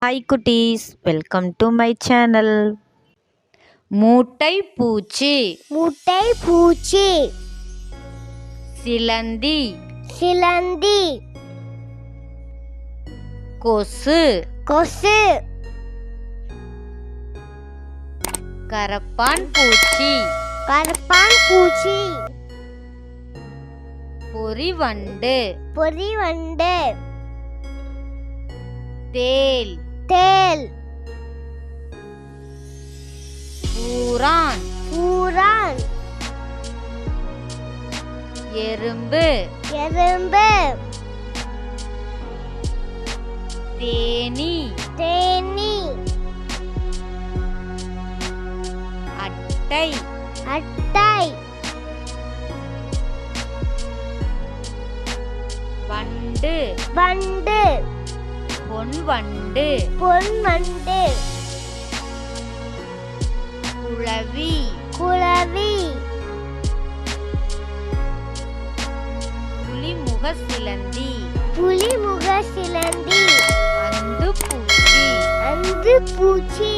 Hi குட்டீஸ், welcome to my channel. மூட்டை பூச்சி, முட்டை பூச்சி, சிலந்தி, சிலந்தி, கொசு, கொசு, கரப்பான் பூச்சி, கரப்பான் பூச்சி, பொறிவண்டு, பொறிவண்டு, தேல், தேல், பூரான், பூரான், எறும்பு, எறும்பு, தேனி, தேனி, அட்டை, அட்டை, வண்டு, வண்டு, பொன்வண்டு, பொன்வண்டு, குளவி, குளவி, புலிமுக சிலந்தி, புலிமுக சிலந்தி, அந்து பூச்சி, அந்து பூச்சி,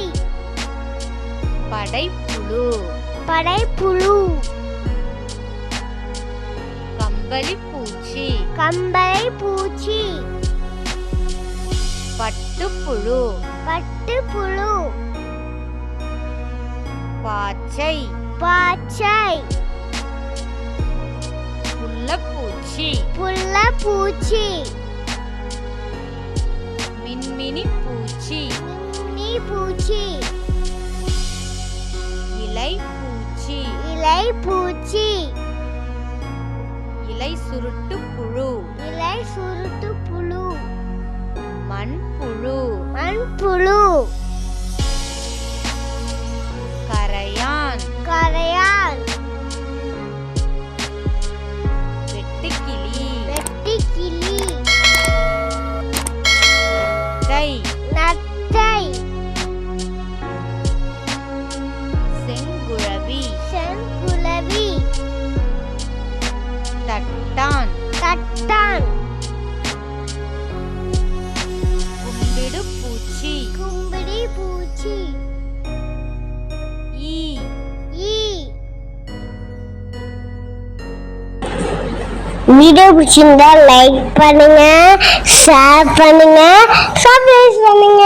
படைப்புழு, படைப்புழு, கம்பளி பூச்சி, கம்பளை பூச்சி, பட்டுப்புழு, பட்டுப்புழு, பாச்சை, பாச்சை, புள்ளப்பூச்சி, புள்ளப்பூச்சி, மின்மினி பூச்சி, மின்னி பூச்சி, இலை பூச்சி, இலை பூச்சி, இலை சுருட்டு புழு, இலை சுருட்டு புழு, மண்புழு, மண்புழு, கரையான், கரையான், வெட்டுக்கிளி, வெட்டுக்கிளி, நத்தை, நத்தை, செங்குழவி, செங்குளவி, தட்டான், தட்டான், கும்பிடு பூச்சி, கும்பிடி பூச்சி, ஈ. ஈ. வீடியோ பிடிச்சிருந்தா லைக் பண்ணுங்க, ஷேர் பண்ணுங்க, சப்ஸ்கிரைப் பண்ணுங்க.